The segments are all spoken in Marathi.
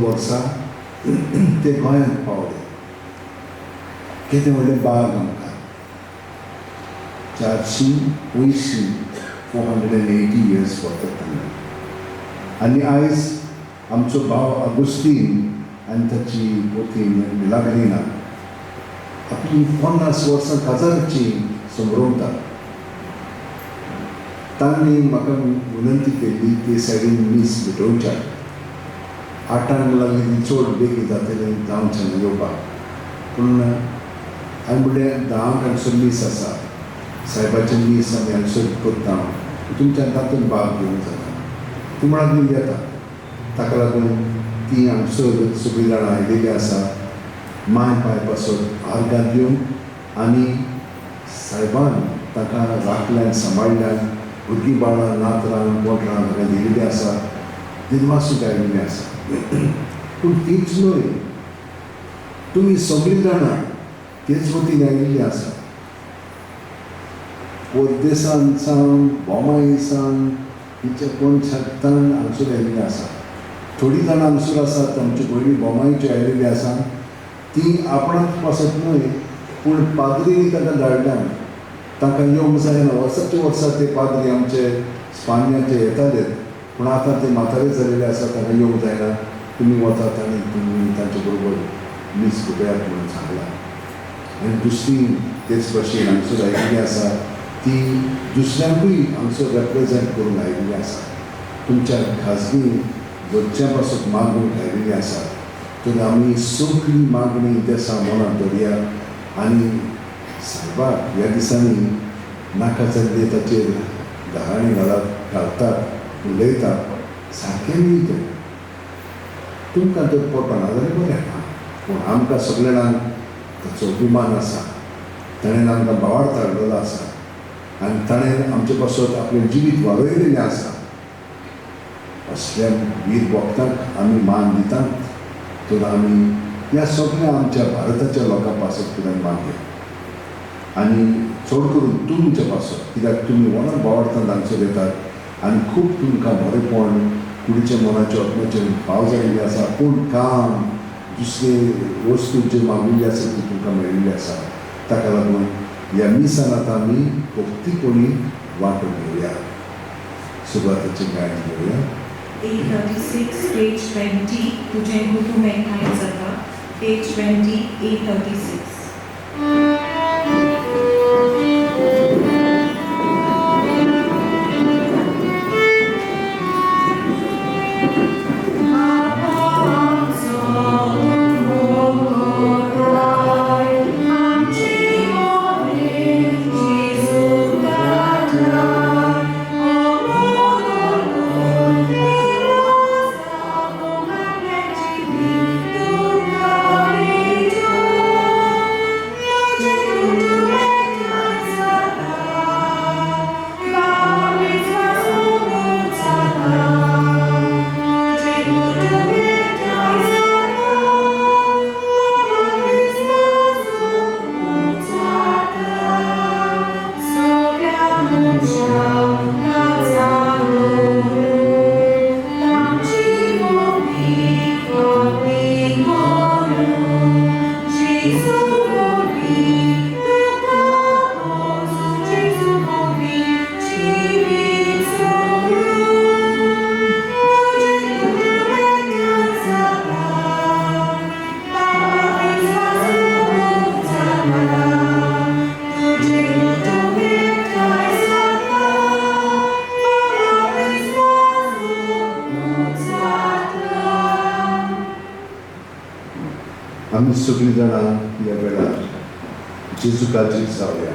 वर्सां ते गोंयांत पावले. कितें व्हडलें बाग आमकां 480 years वता. आनी आयज आमचो भाव अगुस्तीन आनी ताची पोती मिलाग्रिना आपली 50 वर्सां काजारची संभ्रमता. तांणी म्हाका विनंती केल्ली ते सायडीन मीस भेटोवच्या. 8 लागली चड बेगीन जातलें जावचें ना येवपाक. पूण हांवें म्हणलें 10 हांगसर मीस आसा, सायबाचें मीस आमी हांगसर करता, तुमच्या तातूंत भाग घेवंक जाता. ती म्हणात मी येता. ताका लागून ती हांगसर सगळीं जाणां आयिल्लीं आसा. माय पाय पासत आर्गां दिवन आनी सायबान ताका राखल्यान सांबाळल्यान भुरगीं बाळां नातरां पोटरां ताका दिल्लीं आसा. दिनवासूक आयिल्लीं आसा. पूण तीच न्हय, तुमी सगळीं जाणां तेच वतीन आयिल्लीं आसा. परदेसान सावन बोमाई सावन तिच्या कोण शेतान हांगसर आयिल्लीं आसा. थोडीं जाणां हांगसर आसात आमच्यो भयणी बोमाईच्यो आयिल्लीं आसा. ती आपणाक पासत न्हय, पूण पाद्रीनी ताका धाडल्यान ताका येवंक जायना. वर्साचे वर्सा ते पाद्री आमचे स्पान्याचे येताले, पूण आतां ते म्हातारे जाल्ले आसा, ताका येवंक जायना. तुमी वतात आनी तुमी तांचे बरोबर मीस घेवयात म्हणून सांगलां. आनी दुसरी तेच भशेन हांगसर आयिल्लीं आसा. ती दुसऱ्यांकूय हांगसर रेप्रेजेंट करून आयिल्लीं आसा. तुमच्या खाजगी घरच्या पासून मागूंक आयिल्लीं आसा. तर आमी सगळी मागणी देसा मनांत धरया आनी सायबाक ह्या दिसांनी नाका जाल्ले ताचेर घाराणी घालतात, उलयतात. सारकें न्ही तें. तुमकां तर पटना जाल्यार बरें आहा, पूण आमकां सगळे जाणांक ताचो अभिमान आसा. ताणें आमकां भावार्थ हाडलेलो आसा आनी ताणें आमचे पासत आपलें जिवीत वाडयलेलें आसा. असल्या वीर भक्तांक आमी मान दितात. तर आमी ह्या सगळ्या आमच्या भारताच्या लोकां पासत कित्याक मागया आनी चड करून तुमच्या पासत, कित्याक तुमी वोणार भावार्थांत हांगसर येतात आनी खूब तुमकां बरेंपण कुडीच्या मनाच्या आत्म्याचेर भाव जाल्ले आसा. पूण काम दुसरे वस्तू जे मागिल्ले आसा ती तुमकां मेळिल्ली आसा. ताका लागून ह्या मिसान आतां आमी भक्तीपणी वांटून घेवया. सुरवातेचें गायन घेवया. 836, page 20, तुझे गुरु में खाए जाता, page 20, 836. आमी सगळीं जाणां ह्या वेळार जेजुकाचेर जावया.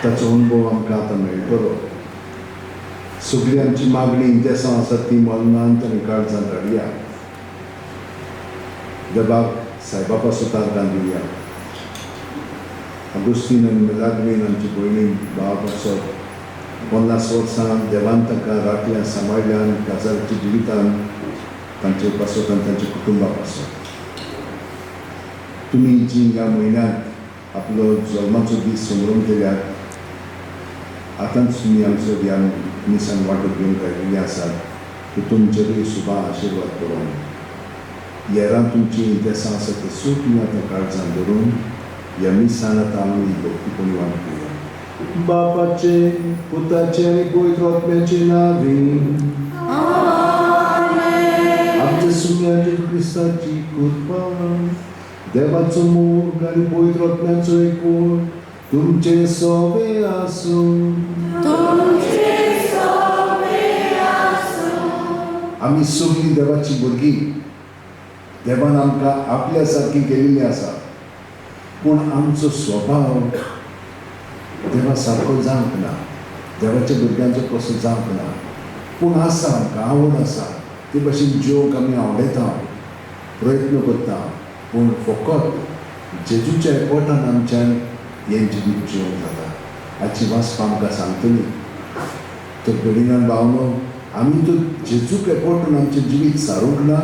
ताचो अनुभव आमकां आतां मेळटलो. सगळी आमची मागणी देसां आसा ती मनांत आनी काळजांत हाडया. देवाक सायबा पासत आर्गां दिवया. अगुस्तीन आनी मिलाग्रीन आमची भयणी भाव पासत 50 वर्सां देवान ताका राखल्यान सांबाळल्यान काजारच्या जिवितान तांचे पासत आनी तांच्या कुटुंबा पासत. तुमी जी ह्या म्हयन्यांत आपलो जल्माचो दीस संभ्रमतल्यात, आतांच तुमी हांगसर ह्या मिसान वांटो घेवंक आयिल्लीं आसात. की तुमचेरूय सुबा आशीर्वाद करून येरां तुमची इंतेसां आसा ती सूट आतां काळजान धरून ह्या मिसानांत आमी भक्तीपणी वांटुया. बापाचे, पुताचे आनी पवित्र आत्म्याचे नांवीं. आमच्या सुम्याच्या क्रिस्ताची कृपा, देवाचो मोग आनी पवित्र आत्म्याचो एकूण तुमचे सोबे आसूं. आमी सगळीं देवाची भुरगीं. देवान आमकां आपल्या सारकी केलेली आसा, पूण आमचो स्वभाव देवा सारको जावंक ना, देवाच्या भुरग्यांचो कसो जावंक ना. पूण आसा, आमकां आवड आसा, ते भाशेन जेवंक आमी आवडटा, प्रयत्न करता. पूण फकत जेजूच्या एकवटान आमच्यान हें जिवीत जेवंक जाता. हाची वासप आमकां सांगतली. तर भगिनीन भावनो, आमी तर जेजूक एकवटून आमचें जिवीत सारूंक ना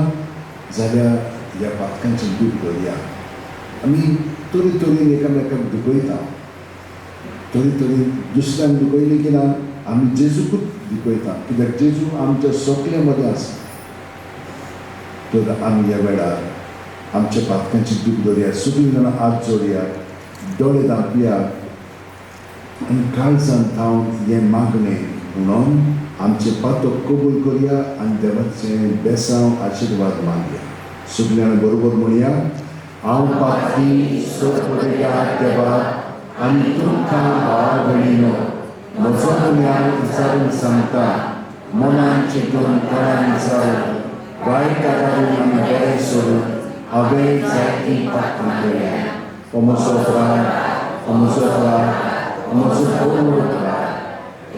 जाल्यार ह्या पातकांचें दूख धरया. आमी तरे तरेन एकामेकाक दुखयता, तरे तरेन दुसऱ्यांक दुखयलें की ना आमी जेजूकूच दुखयता, कित्याक जेजू आमच्या सगळ्या मदें आसा. तर आमी ह्या वेळार आमच्या पातकांची दूख धरया. सगळीं जाणां हात जोडया, दोळे धांपया आनी काळजान थावन हें मागणें म्हणून आमचे पातक कबूल करया आनी देवाचें बेसांव आशिर्वाद मागया. सगळीं जाणां बरोबर म्हणया. हांव पातकी सोदपटेकार देवा आनी तुमकां भाव भयणीनो म्हजो गुन्यांव विचारून सांगता, मनान चिंतून तोंडान विचारून वायट कागारून आनी बरें सोडून हांवें जायतीं पातकां केल्या. हो म्हजो अपराध, हो म्हजो अपराध, हो म्हजो व्हडलो अपराध.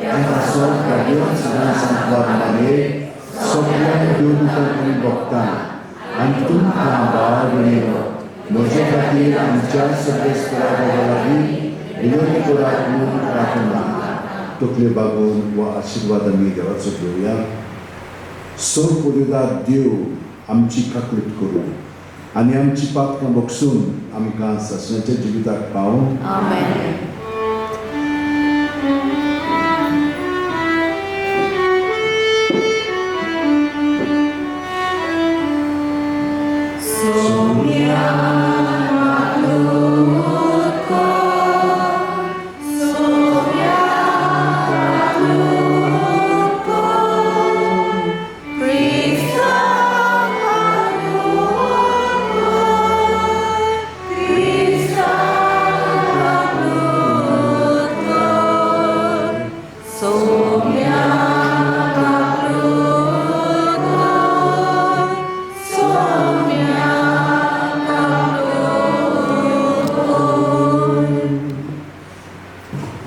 असो गाडयोन सगळ्यां सांगपाक मागे सगळ्यांक देवदूतांक आनी भक्तांक आनी तुमकां भाव भयणीनो म्हजे खातीर आमच्या सगळ्या लागीं विनवणी करात म्हणून प्रार्थना. तकले बागोवन हो आशिर्वाद आमी देवाचो घेवया. सर्व देव आमची काकूट करूं आनी आमची पातकां बगसून आमकां ससण्याच्या जिविताक पावूं. आमेन.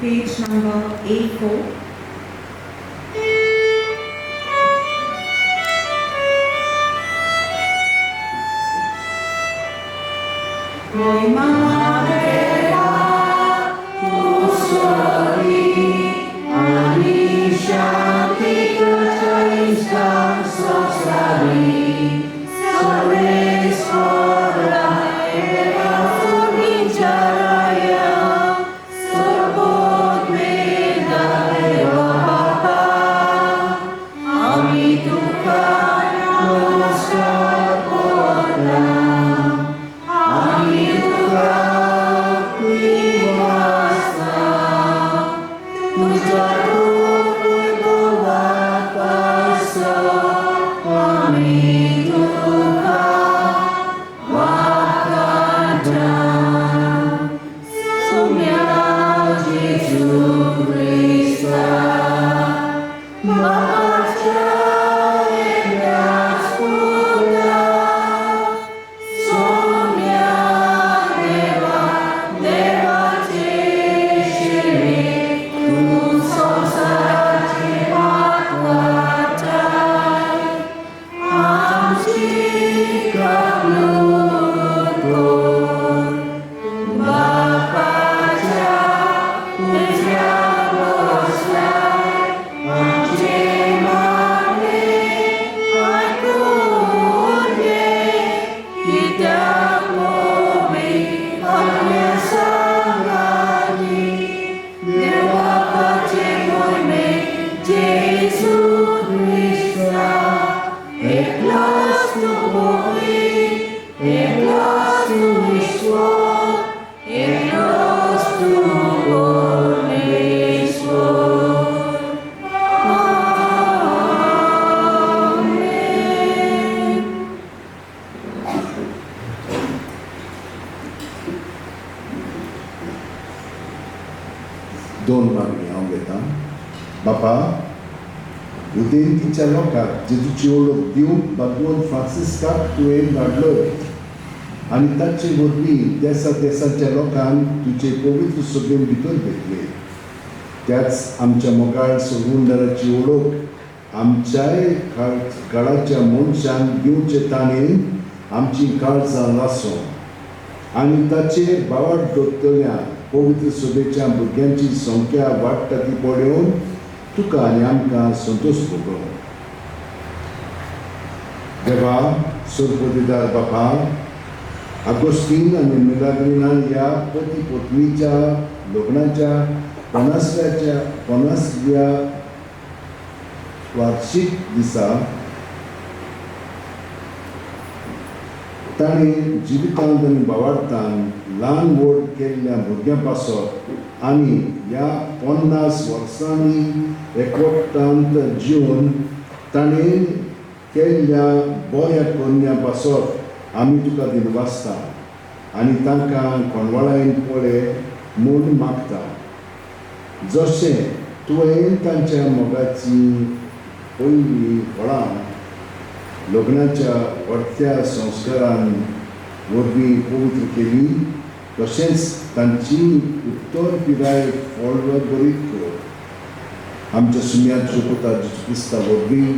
Page number A4. Jesus Christ. 2 मागणी हांव घेतां. बापा, उदेंतीच्या लोकांक जेजूची ओळख दिवंक भगवंत फ्रांसिस्काक तुवें धाडलोय आनी ताचे वरवीं देशाच्या लोकांक तुजे पवित्र सभेन भितर घेतले. त्याच आमच्या मोगाळ सगुंडराची ओळख आमच्याय काळाच्या मनशांक दिवचे ताणेन आमची काळजां लासूं आनी ताचेर बावट दोत्तल्या पवित्र सभेच्या भुरग्यांची संख्या वाडटा ती पळोवन तुका आनी आमकां संतोश भोगो. देवा, सर्वोपदेदार बापा, आगोस्तीन आनी मिलाग्रिना ह्या पती पत्नीच्या लग्नाच्या 50व्या वार्षिक दिसा ताणें जिवितांत आनी भावार्थांत ल्हान व्हड केल्ल्या भुरग्यां पासत आनी ह्या 50 वर्सांनी एकवटांत जिवन ताणें केल्ल्या बऱ्या कन्या पासत आमी तुका दिनवासता आनी तांकां कोणवाळायन पळय म्हूण मागता. जशें तुवें तांच्या मोगाची पयलीं फळां लग्नाच्या व्हडल्या संस्कारां वरवीं पवित्र केली, तशेंच तांची उत्तर पिराय बरीत कर. आमच्या सुम्याच्या पुता जेजू क्रिस्ता वरवीं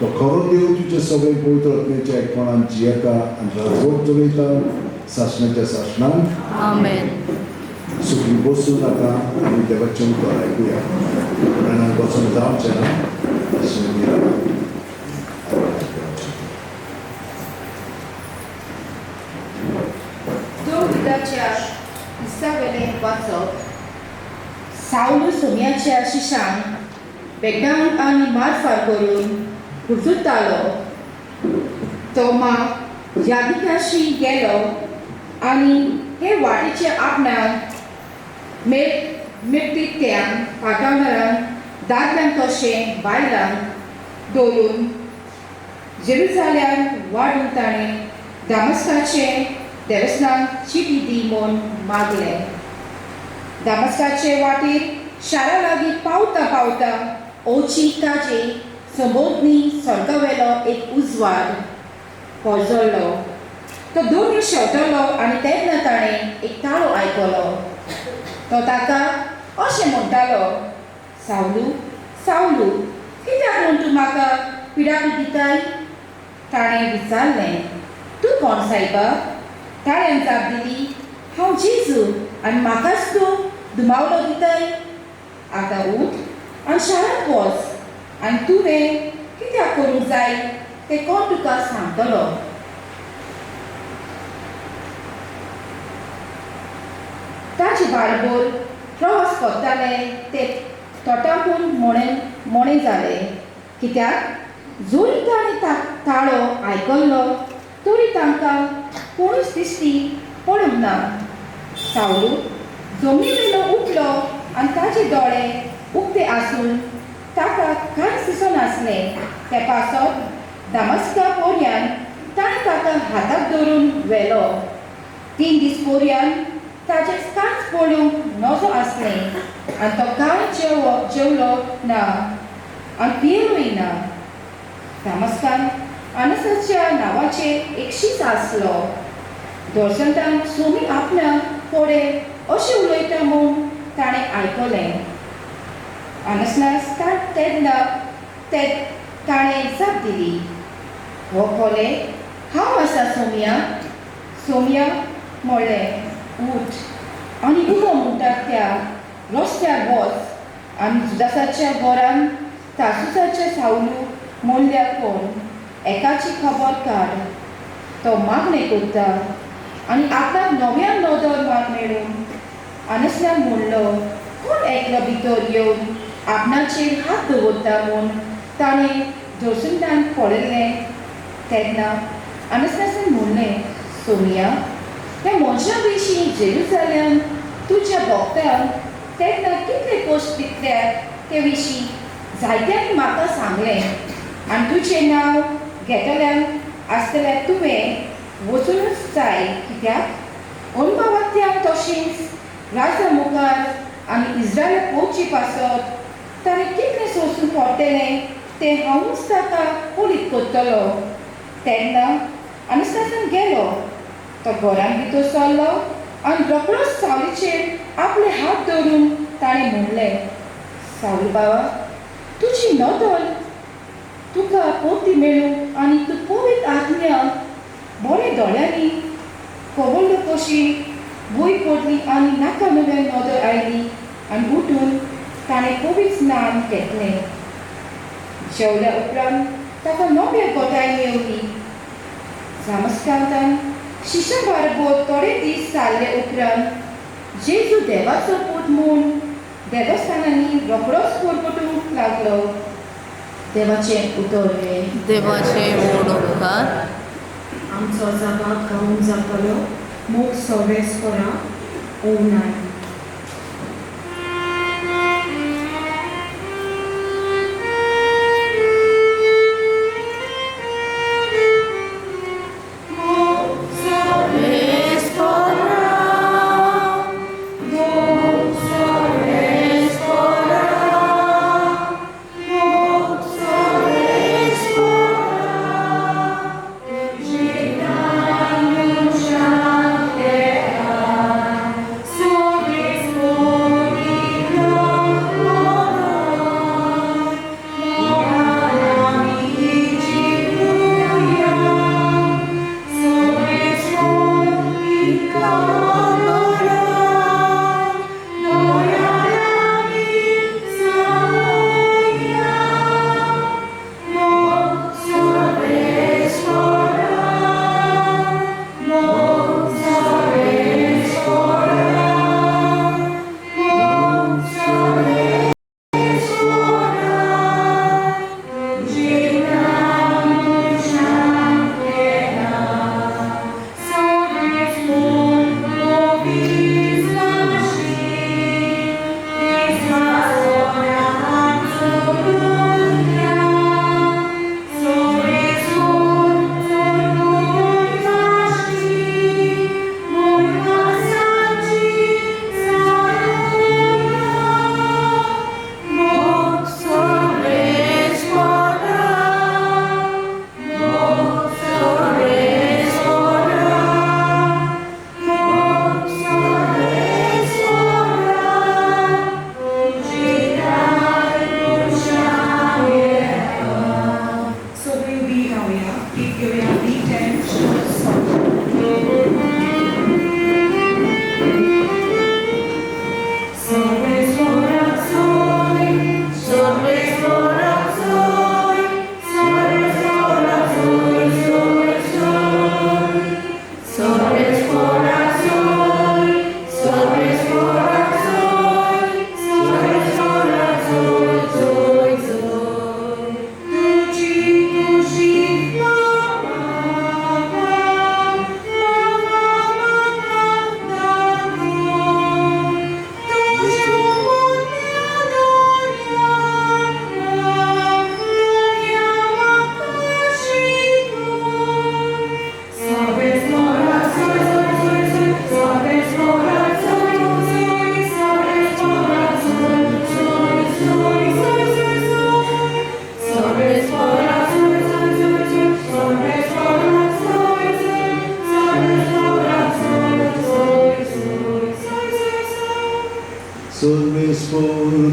तो खरो देव तुजे सगळे पवित्र आत्म्याच्या एकपणान जियेता आनी राजवट चलयता सासणाच्या सासणांत. आमेन. सुखी बसून आतां आमी देवाचें उतर आयकुया. प्राणांक बसून जावचें ना. दिसावेलें वाचप. सावलू सोम्याच्या शिशांक बेगांक आनी मारफार करून रुजतालो. तोमा यादिकाशी गेलो आनी हे वाटेचे आपणाक मेळपीत्यांक पागावणारांक दादल्यांक तशें बायलांक दवरून जेरुसालेमांत वाडून ताणें दामस्काचे देवस्थानाक चिटी दी म्हूण मागलें. दामस्काचे वाटेर शारा लागीं पावता पावता ओची ताजे संबोधनी स्वर्गावेलो एक उजवाड पळजळ्ळो. तो दोन शेवटलो आनी तेन्ना ताणें एक ताळो आयकलो. तो ताका अशें म्हणटालो, सावलू, सावलू, कित्याक म्हूण तूं म्हाका पिडापी दिताय? ताणें विचारलें, तूं कोण सायबा? ताणें जाप दिली, हांव जेजू आनी म्हाकाच तूं दुमावलो दिताय. आतां उठ आनी शारांत वच आनी तुवें कित्याक करूंक जाय तें कोण तुका सांगतलो. ताचे बाळबोर प्रवास करताले ते तोटाकून मोणें जाले, कित्याक जोरी ताणें ताळो आयकल्लो तरी तांकां कोणूच दिश्टी पडूंक ना. सावलू जमनी वेलो उठलो आनी ताचे दोळे उक्ते आसून ताका कांयच दिसनासलें. ते पासत दामस्का पोरयान ताणें ताका हाताक धरून व्हेलो. 3 दीस पोरयान ताचें कांयच पळोवंक नजो आसलें आनी तो कांय जेवलो ना आनी पियेलोय ना. दामस्कान अनसाच्या नांवाचे एक शीस आसलो. दर्शनांत सोमी आपणाक फुडें अशें उलयता म्हूण ताणें आयकलें. अनसनास तेन्ना ताणें जाप दिली, हो खोले हांव आसा सोम्या. सोम्या म्हणलें, उठ आनी उलो म्हणटात त्या रस्त्यार वच आनी जुदासाच्या घरान तासुसाच्या सावलू म्हणल्यार कोण एकाची खबर काड. तो मागणें करता आनी आपणाक नव्यान नदर मेळून अनसनान म्हणलो, कोण एकलो भितर येवन आपणाचेर हात दवरता म्हूण ताणें दर्शनांत पळयलें. तेन्ना अनसनासान म्हणलें, सोमिया, ह्या मनशा विशीं जेरुसालेम तुज्या भोगत्यांक तेन्ना कितले कश्ट दितल्यात ते विशीं जायत्यांनी म्हाका सांगलें आनी तुजें नांव घेतल्यांक आसतल्यार तुवें वचूनच जाय, कित्याक अणभवात्यांक तशेंच राजा मुखार आनी इस्रायलाक पोवची पासत ताणें कितलें सोंसून पडटलें तें हांवूच ताका कुडीत कोत्तलो. तेन्ना अनस्तासान गेलो. तो घरान भितर सरलो आनी रोखडोच सावलीचेर आपले हात दवरून ताणें म्हणलें, सावली बाबा, तुजी नदल तुका पोती मेळूं आनी तूं पवित्र आत्म्या बरे दोळ्यांनी कवळ्ळो कशी भूंय पडली आनी नाका नव्यान नदर आयली आनी उठून ताणें पवित्र स्नान घेतलें. जेवल्या उपरांत ताका नव्या गोठाय मेळ्ळी. नमस्कारान शिशा बारबोर थोडे दीस जाल्ले उपरांत जेजू देवाचो पूत म्हूण देवस्थानांनी रोखडोच परगटूंक लागलो. देवाचें उतरलें. देवाचे मोड उपकार. आमचो जगाक गावून जातलो मोग सवेस करा. ओनाय.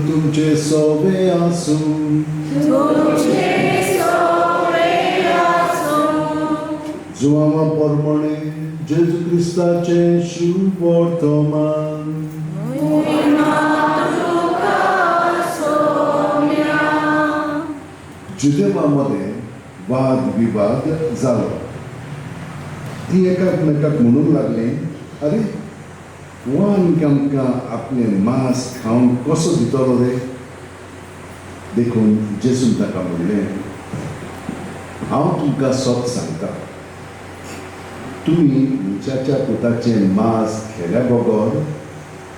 तुमचे सोबे आसूं जुआमा परमणे जेजू क्रिस्ताचे शुभ वर्तमान जुदेवामध्ये वाद विवाद जालो. ती एकामेकाक म्हणूंक लागली, अरे वान आमकां आपले मांस खावन कसो दितलो रे. देखून जेजून ताका म्हणलें, हांव तुमकां सत सांगता, तुमी मुचाच्या पुताचें मांस खेल्या बगर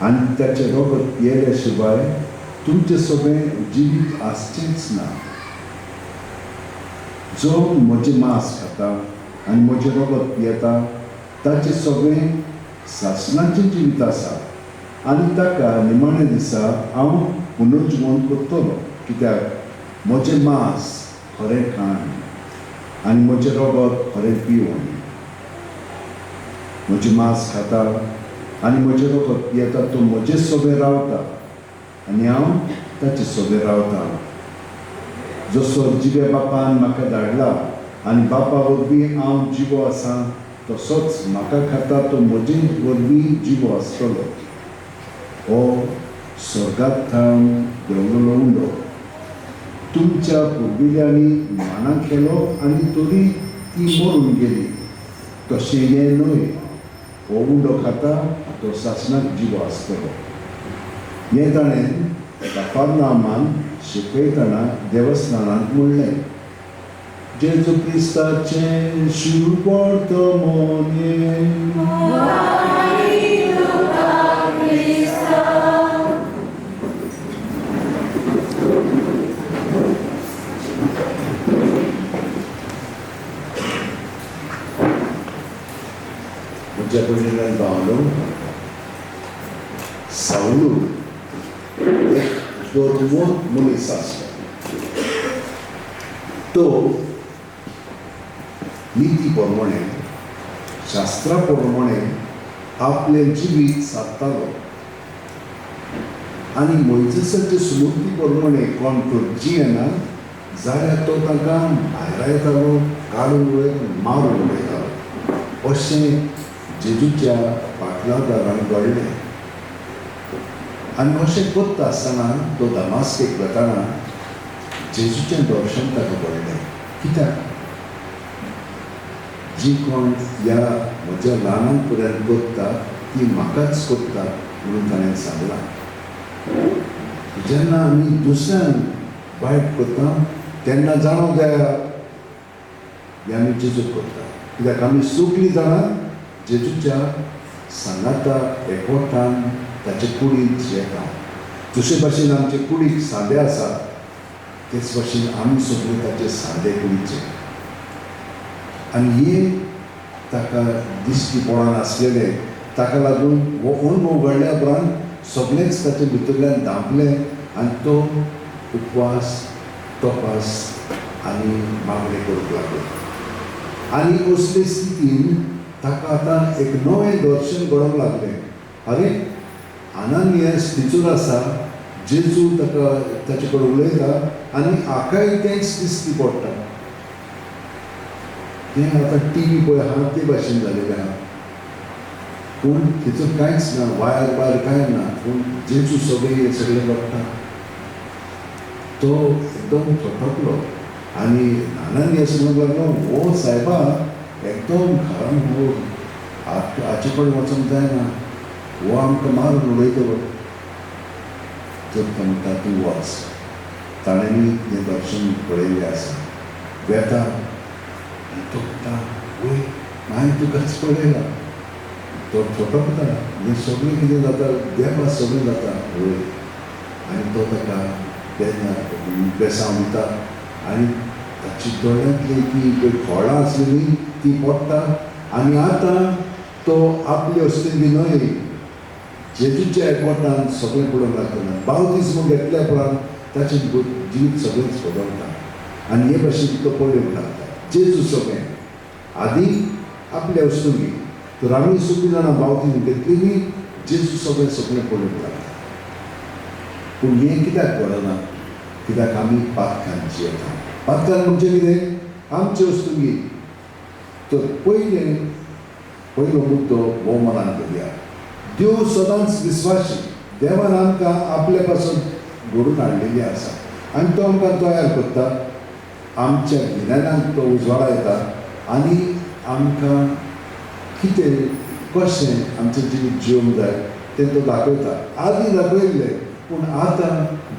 आनी ताचें रगत पियेल्या शिवाय तुमचें सगळें जिवीत आसचेंच ना. जो म्हजें मांस खाता आनी म्हजें रगत पियेता ताचें सगळें सासणाचें जिवीत आसा आनी ताका निमाणे दिसा हांव पुनर्जीवन करतलो, कित्याक म्हजें मांस खरें खाण आनी म्हजें रगत खरें पिवण. म्हजें मांस खाता आनी म्हजें रगत पियेता तो म्हजे सोबे रावता आनी हांव ताचे सोबे रावता. जसो जिवे बापान म्हाका धाडला आनी बापा वरवीं हांव जिवो आसां, तसोच म्हाका खाता तो म्हजे वरवीं जिवो आसतलो. हो स्वर्गांत थांवन देंवलेलो उंडो तुमच्या पुर्विल्यांनी मानां केलो आनी तरी ती मरून गेली. तशें हें न्हय. हो उंडो खाता तो सासणाक जिवो आसतलो. हें ताणें कफरनाहूमान शिकयतना देवस्थानांत म्हणलें. जेजू क्रिस्ताचें शिवपर्तमोने म्हज्या भयणीन भावलो, सावलू एक दोरवोत मनीस आसलो. तो नीती प्रमाणे शास्त्रा प्रमाणे आपले जिवीत सादतालो आनी मोइजेसाचे सुमती प्रमाणे कोण करची येना जाल्यार तो तांकां भायर येतालो, काडून मारून उडयतालो. अशें जेजूच्या पाटलादारान घडलें. आनी अशें करता आसतना तो दमास्केक वताना जेजूचें दर्शन ताका पडलें. कित्याक जी कोण ह्या म्हज्या ल्हानांक पर्यंत करता ती म्हाकाच करता म्हणून ताणें सांगलां. जेन्ना आमी दुसऱ्यांक वायट करता तेन्ना जाणोवंक जाय की आमी जेजूक करता. कित्याक आमी चुकलीं जाणां जेजूच्या सांगाता एकवटान ताचे कुडींत येता. जशे भाशेन आमचे कुडीक सांदे आसा तेच भाशेन आमी सगळे ताचे सांदे कुडीचे. आनी हे ताका दिश्टी पडना आसलेले. ताका लागून हो अणभव घडल्या उपरांत सगळेंच ताचे भितरल्यान धांपले आनी तो उपवास तपास आनी मागणी करूंक लागलो. आनी असले स्थितीन ताका आतां एक नवें दर्शन घडोवंक लागलें. अरे आनानियास थंयसर आसा, जेजू ताका ताचे कडेन उलयता आनी हाकाय तेंच दिश्टी पडटा. तें आतां टीव्ही पळय आहा ते भाशेन जालेलें आहा. पूण थंयसर कांयच ना, वायर वायर कांय ना, पूण जेजू सगळें बघटा. तो एकदम थरथरलो आनी आनानियास म्हणूंक लागलो, हो सायबा एकदम घरान हाचे कडेन वचूंक जायना, हो आमकां मारून उडयतलो. तर तो म्हणटा तूं वच. ताणेंनी हें दर्शन पळयल्लें आसा. वेता आनी तो म्हणटा वय हांवें तुकाच पळयलां. तो थरथरता. हें सगळें कितें जाता, देवा सगळें जाता वय. आनी तो ताका बेसांव दिता आनी ताची दोळ्यांतली ती पळय खोळां आसलेलीं ती पडटा. आनी आतां तो आपले हस्तेन न्हय, जेजूच्या एकवटान सगळें पळोवंक लागतना बावतिस्म घेतल्या उपरांत ताचें जिवीत सगळेंच बदलता. आनी हे भाशेन तो पळोवंक लागता. जेजू सगळें आदी आपल्या हस्तुकी, तर आमी सगळीं जाणां बावतिस्म घेतलेलीं जेजू सगळें पळोवंक लागता. पूण हें कित्याक घडना? कित्याक आमी पातकान जियेता. पातकान म्हणजे कितें? आमचे हस्तुकी. तर पयलो मुद्दो हो मनान दवरया. देव सदांच विस्वासी. देवान आमकां आपले पासून घडोवन हाडलेली आसा आनी तो आमकां तयार करता. आमच्या गिन्यानाक तो उजवाडा येता आनी आमकां कितें कशें आमचें जिवीत जिवंक जाय तें तो दाखयता. आदीं दाखयल्लें, पूण आतां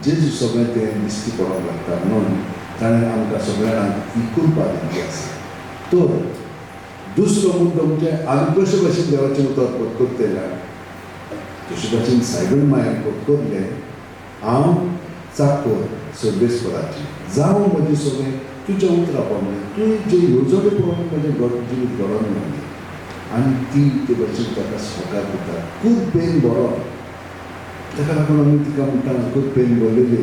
जेजू सगळें तें दिश्टी पडोंक लागता. म्हणून ताणें आमकां सगळ्यांक ही कृपा दिल्ली आसा. तर दुसरो मुद्दो म्हणजे आमी कशे भाशेन देवाचें उतर पत्करतले. तशे भाशेन सायबीण मायेन पत्करलें, हांव चाकर सर्वेस्पराची जावं म्हजें सगळें तुज्या उतरां प्रमाणे तुजे येवजणे प्रमाणे म्हजें जिवीत घडोवन मेळ्ळें. आनी ती ते भाशेन ताका स्वीकार करता. खूब बेन बरो ताका लागून आमी तिका म्हणटा खूब पेन बोललेली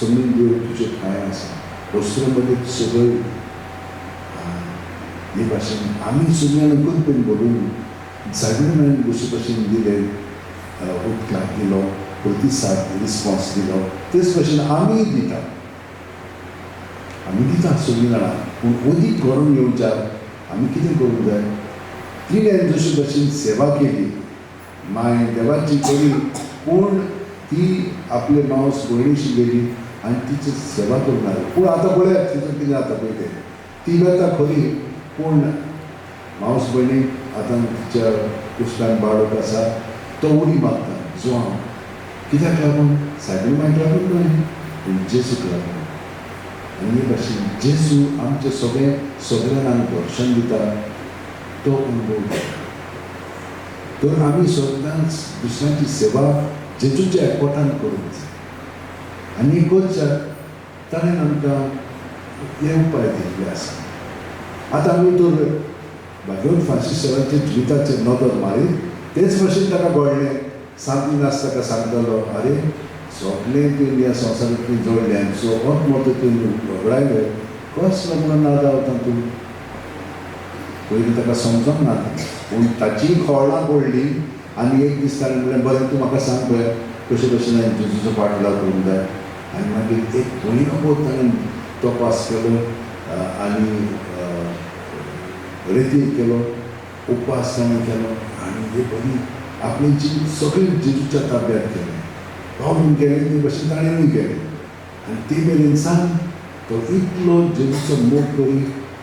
समजून देव तुजे ठाय आसा वस्त्रमध्ये सगळं हे भाशेन आमी सगळ्यांना खूब पेन बोलून सगळ्यांना दुसरे भाशेन दिले उदकाक दिलो प्रतिसाद रिस्पॉन्स दिलो तेच भाशेन आमी दिता सगळीं जाणां पूण अदीक घडोवन येवच्या आमी कितें करूंक जाय तिणें जशे भाशेन सेवा केली माय देवाची केली पूण ती आपले मावस भयणीशी गेली आनी तिची सेवा करूंक ना पूण आतां पळयात तितून कितें जाता पळय तें ती वेता खरी पूण मावस भयणीक आतां तिच्या कुस्तान बाळक आसा तो उडी मारता जिवाक कित्याक लागून सायबीमायक लागून न्हय पूण जेजूक लागून आनी हे भाशेन जेजू आमचें सगळ्यांक आमकां दर्शन दिता तो अनुभव घेता तर आमी सदांच दुसऱ्यांची सेवा जेजूच्या एकवटान करूंक जाय आनी करच्या ताणें आमकां हे उपाय दिल्ले आसा आतां आमी तर भगवंत फ्रांसिसाचे जिविताचेर नदर मारीत तेच भाशेन ताका घडलें सांती नासता ताका सांगतालो अरे सगळें तुवें ह्या संवसारांतली जोडलें सो होच मोठो तुवें वगडायले कस लग्न ना जावता तूं पयलीं ताका समजोंक ना पूण ताची खोळां पडली आनी एक दीस ताणें म्हणलें बरें तूं म्हाका सांग पळय कशे भशेन हांवें जेजूचो पाटलाव करूंक जाय आनी मागीर एक म्हयनोभर ताणें तपास केलो आनी रितीर केलो उपास ताणें केलो आनी हे बरी आपली जीव सगळें जेजूच्या ताब्यांत केलें पावून गेलें ते भशेन ताणेंय केलें आनी ते मेरेन सांग तो इतलो जेजूचो मोग करी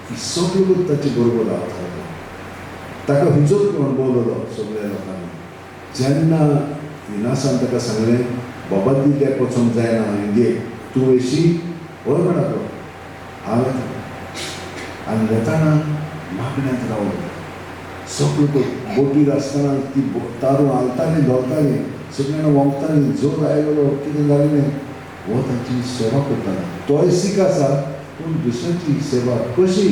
की सगळो ताचे बरोबर रावतालो ताका हुजूर अणभवलो सगळ्या लोकांनी जेन्ना विनासान ताका सांगलें बाबा दिल्ल्याक वचोंक जायना इंडियेक तूं वयशी हय म्हणा हांव येता आनी येताना मागण्यांत रावलो सगळो बोटीर आसतना ती तारू हालताली धरताली सगळ्यांना वोंगताली जोर आयलो कितें जालें हो ताची सेवा करतालो तोय सीख आसा पूण दुसऱ्याची सेवा कशी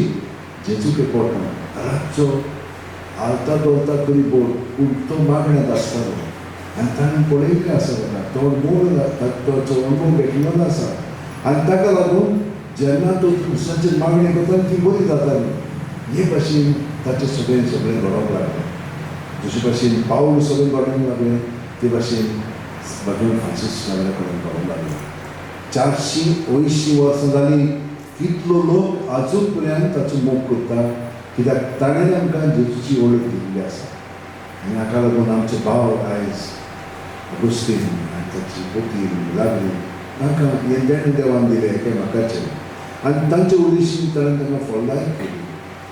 जेजूक एकवटान रातचो हालता दवरता खरी बोट पूण तो मागण्यांत आसतालो आनी ताणें पळयल्लें आसा ताका तो तो अनुभव घेतलेलो आसा आनी ताका लागून जेन्ना तो दुसऱ्याचेर मागणी करता ती बरी जाताली हे भाशेन ताचें सगळें घडोवंक लागलें जशे भाशेन पावल सगळें घडोवंक लागलें ते भाशेन भगवंत फ्रांसीस कडेन घडोवंक लागलें 480 वर्सां जालीं कितलो लोक आजून पर्यंत ताचो मोग करता कित्याक ताणें आमकां जेजूची वळख दिल्ली आसा आनी हाका लागून आमचे भाव आयज अगोस्तीन आनी ताची पती लागली तांकां हें देवान दिलें एकामेकाचें आनी तांचे उद्देशी ताणें तांकां फळदायक केली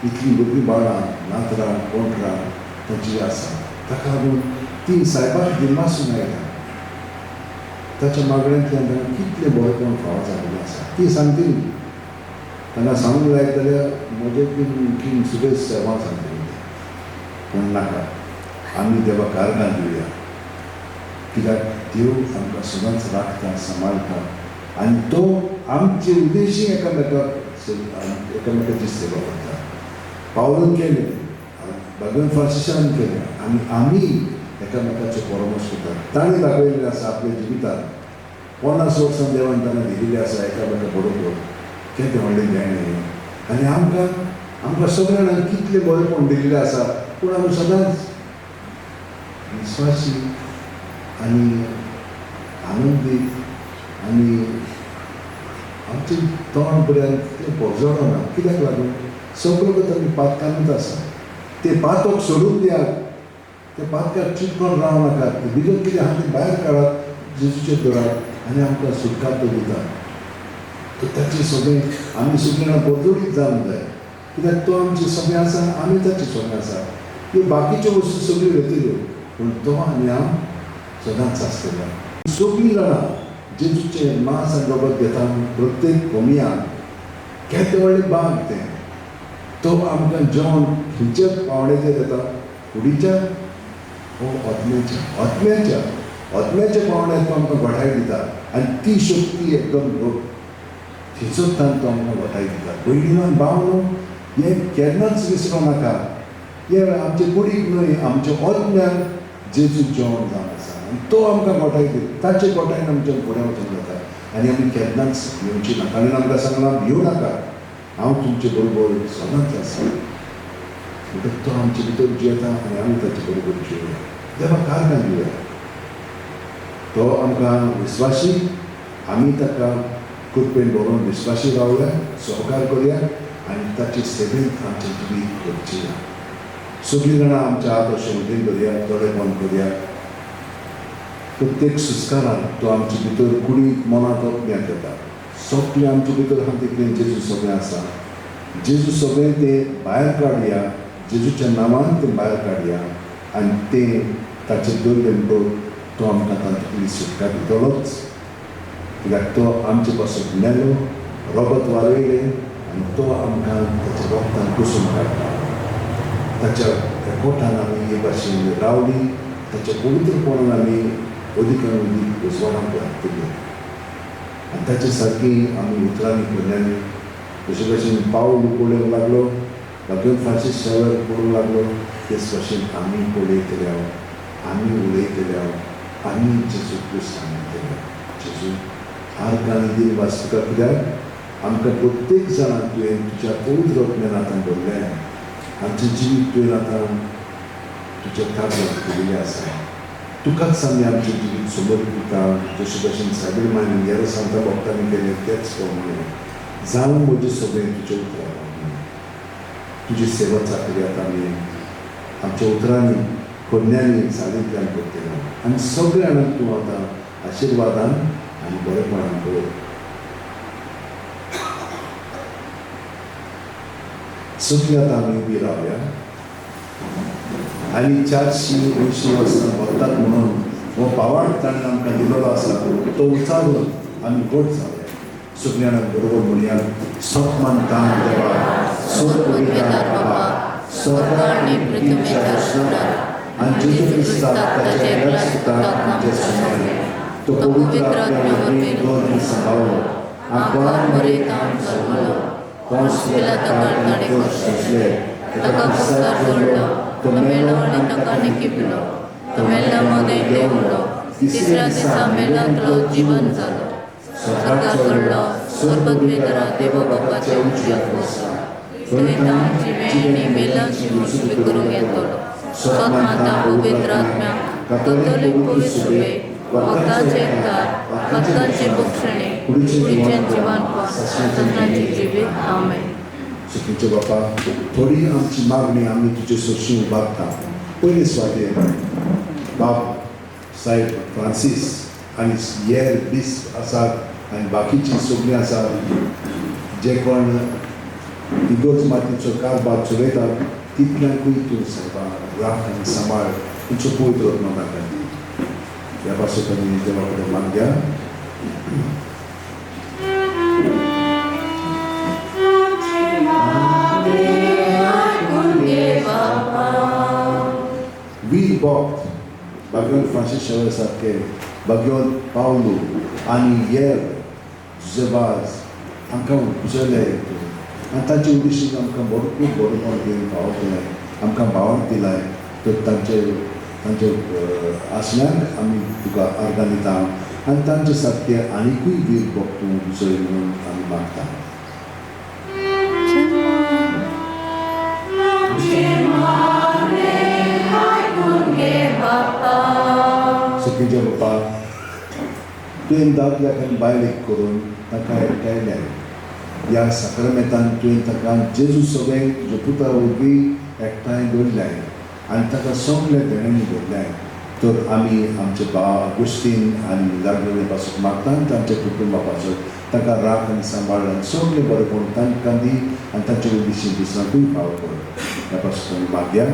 इतली भुरगीं बाळां नातरां पोंटरां तांची आसा ताका लागून ती सायबाक दिमासून आयल्या ताच्या मागण्यांतल्यान तांकां कितलें बरेंपण फावो जाल्लें आसा ती सांगतली तांकां सांगूंक जाय जाल्यार म्हजे किंग सुबेज सेवा सांगतली पूण नाका आमी देवाक आर्गां दिवया कित्याक देव आमकां सदांच राखता सांबाळटा आनी तो आमचे उद्देशी एकामेकाची सेवा करता पावलन केलें भगवंत फ्रांसिसान केलें आनी आमी एकामेकाचो परामर्श करता ताणें दाखयल्लें आसा आपल्या जिवितांत 50 वर्सां देवान ताणें दिल्लीं आसा एकामेका बरोबर केदें व्हडलें ज्ञान येयलें आनी आमकां सगळ्यांक कितलें बरेंपण दिल्लें आसा पूण आमी सदांच विस्वासी आनी आनंदीत आनी आमचें तोंड पर्यंत कितें पोरजोडो ना कित्याक लागून सगळो आमी पातकांतूच आसा ते पातक सोडून दियात ते पातकाक चिटकोन राव नाकात ते भितर कितें आहा तें भायर काडात जेजूचेर दवरात आनी आमकां सुटका तो दिता तो ताचें सगळें आमी सगळीं जाणां बरजोडीत जावंक जाय कित्याक तो आमचें सगळें आसा आमी ताचें सगळें आसा ह्यो बाकीच्यो वस्तू सगळ्यो येतल्यो पूण तो आनी हांव सदांच आसतलो सगळीं जाणां जेजूचें मांस आनी रगत घेता प्रत्येक कोमयान केदें व्हडलें बाग तें तो आमकां जेवण खंयच्या पावण्याचेर येता कुडीच्या हो आत्म्याच्या पावण्यार तो आमकां घटाय दिता आनी ती शक्ती एकदम थिचत तो आमकां घटाय दिता भयणीन भाव न्हू हें केन्नाच विसरूं नाका हें आमचे कुडीक न्हय आमच्या आत्म्याक जेजू जेवण जावन आसा आनी तो आमकां गोठाय दिता, ताचे गोठायन आमच्या फुडें वचूंक जाता. आनी आमी केन्नाच भिवची नाका. ताणें आमकां सांगलां भिवू नाका, हांव तुमचे बरोबर सदांच आसा. म्हणटकच तो आमचे भितर जियेता आनी आमी ताचे बरोबर जिवया. देवा कारकां दिवया. तो आमकां विस्वासी, आमी ताका कृपेन भरून विस्वासी रावया, सहकार करुया आनी ताचे सेवेंत आमचें जिवीत घडचें. सगळीं जाणां आमच्या हात अशें उदेन करुया, दोळे बंद करुया. प्रत्येक सुस्कारान तो आमचे भितर कुडींत मनांत अपण्यात येता. सगळें आमचे भितर आहा तितलें जेजू सगळें आसा. जेजू सगळें तें भायर काडया, जेजूच्या नांवान तें भायर काडया आनी तें ताचें दर्यान पळोवन तो आमकां तातूंतली सुटका दितलोच. कित्याक तो आमचे पासून मेलो, रोगत वारयलें आनी तो आमकां ताच्या रोगतान पुसून काडटा. ताच्या एकवटान आमी हे भाशेन रावलीं, ताच्या पवित्रपणान आमी अदीकान अदीक उजवाडाक लागतलीं आनी ताचे सारकी आमी उतरांनी कोन्यांनी जशे भशेन पावल पळोवंक लागलो, भाग्योन फ्रांसीस शेवर पळोवंक लागलो, तेच भशेन आमी पळयतले, आमी उलयतले, आमी जेजू क्रिस्त सांगतले. जेजू आर्गांनी दिन वाचतुका, कित्याक आमकां प्रत्येक जाणांक तुवें तुज्या पवित्र आत्म्यान आतां भरलें. आमचें जिवीत तुवें आतां तुज्या ताब्यांत केल्लें आसा. तुकाच आमी आमचें जिवीत समर्पीत दिता. जशे भशेन सायबीण मायन हेर सांता भक्तांनी केलें तेच प्रमाणे जावं म्हजें सगळें तुजें उतरां, तुजी सेवा चाकरी आमी आमच्या उतरांनी कोन्यांनी सादिंतल्यान करतले आनी सगळ्या जाणांक तूं आतां आशिर्वादान आनी बरेपणान कर. सगळीं आतां आमी उबी रावया आनी 480 वर्सां भरतात म्हणून हो पावाड ताणें आमकां दिलेलो आसा तो उचारून आमी घोट जावया. सगळ्या जाणांक बरोबर म्हणया, सोपमान तान देवा, सोपविदार बाबा, स्वर्ग आनी पृथ्वीचे रचणार आनी जेजू क्रिस्ताक ताच्या एकल्या सुताक आमचे सोमाले. तो पवित्र आत्म्यावरवीं दोन दीस सांबाळलो, आंकवार मरयता जल्मलो, पोंस पिलाताकडे ताणें कश्ट सोंसले, ताका कुस्तार जोडलो, तो मेलो आनी ताका निकिपलो, तो मेल्ल्या मदें देंवलो, तिसऱ्या दिसा मेलांतलो जिवन जालो, स्वर्गाक चडलो, स्वर्गद्वेतरा देवा बापाचे उज्यांत बसला, थंय तां जिवेणी मेलांची मुसली करूंक येतलो. सत माता पवित्र आत्म्या, कॅथोलीक पवित्र सभे, वखदांचे एकठांय, वखदांची भक्षणे, कुडीचें जिवनपण, सतनाची जिवीत. आमेन. सुखीचे बापा, थोडी आमची मागणी आमी तुजे सोशी उबारता. पयले सुवातेर बाब साहेब फ्रांसीस आनी हेर बिस्प आसात आनी बाकीची सगळीं आसात जे कोण इगोर्ज मातीचो कारबार चलयतात, तितल्यांकूय तूं सायबा राख आनी सांबाळ तुमचो पवित्र आत्मा ताका दी. ह्या पासून आमी देवा कडेन मागया. वीर भक्त भाग्योन फ्रांसीस शेवर सारके, भाग्योन पावलो आनी हेर जुजेबाज आमकां उजळले आनी तांचे उद्देशीक आमकां भरपूर बरोवण घेवन पावतले, आमकां भावार्थ दिलाय. तर तांचे आसल्यांक आमी तुका आर्गां दिता आनी तांचे सारके आनीकूय वीर भक्त तूं उजळ म्हणून आमी मागता. सखीचे बापा, तुवें दादल्याक आनी बायलेक करून ताका एकठांयल्या. ह्या साक्रमेंतान तुवें ताका जेजू सगळें तुज्या पुता वरवीं एकठांय दवरल्याय आनी ताका सगळें देणेनी दवरल्याय. तर आमी आमचे भाव अगुस्तीन आनी लागलेले पासून मागता आनी तांच्या कुटुंबा पासून ताका राख आनी सांबाळ आनी सगळें बरेंपण तांकां दी आनी तांचे उद्देशी दुसऱ्यांकूय फाव कर. ह्या पासून आमी मागया.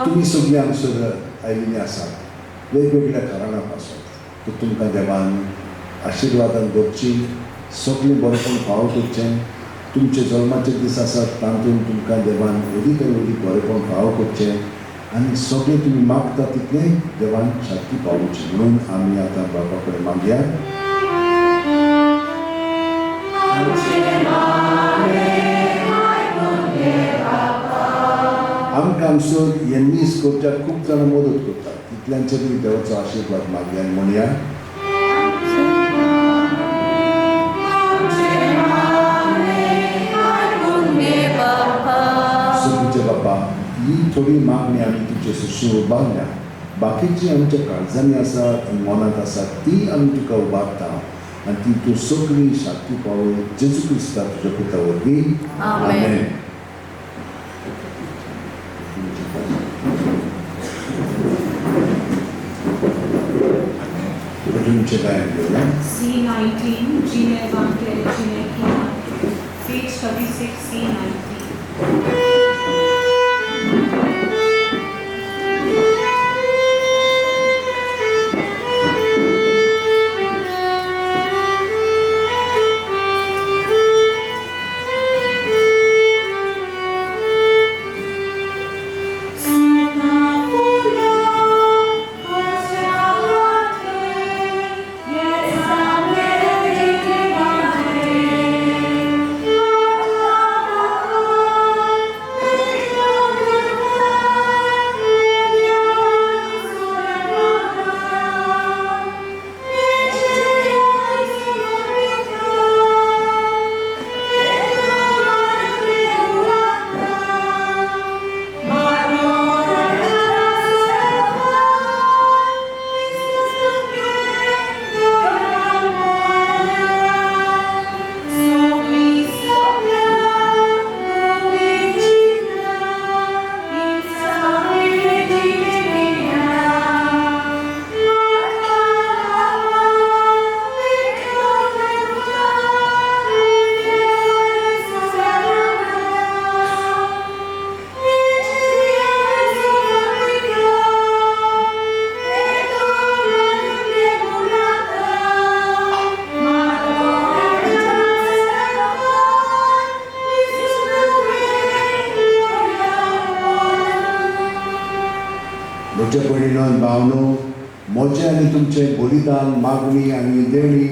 तुमी सगळीं हांगसर आयिल्लीं आसात वेगवेगळ्या कारणां पासून. तर तुमकां देवान आशिर्वादान भरची, सगळें बरेंपण फावो करचें. तुमचे जल्माचे दीस आसात तातूंत तुमकां देवान अदीक आनी अदीक बरेंपण फावो करचें आनी सगळें तुमी मागता तितलें देवान शांती पावोवची म्हणून आमी आतां बाबा कडेन मागया. हांगसर यांनी स्कोपच्या खूप जाण मदत करतात तितल्यांचे बी देवाचो आशीर्वाद मागया आनी म्हणया सुखीचे बापा ही थोडी मागणी आमी तुजे सुशी उबारल्या बाकीची आमच्या काळजांनी आसात आनी मनांत आसात ती आमी तुका उबारता आनी ती तूं सगळी शांती पावय जेजू क्रिस्ता तुज्या पुता वरवीं आमेन. तुमचे काय C19, Ginevante, Ginevra, page 36, C19. म्हज्या भयणीनो आनी भावनो म्हजें आनी तुमचें बलिदान मागणी आनी देणी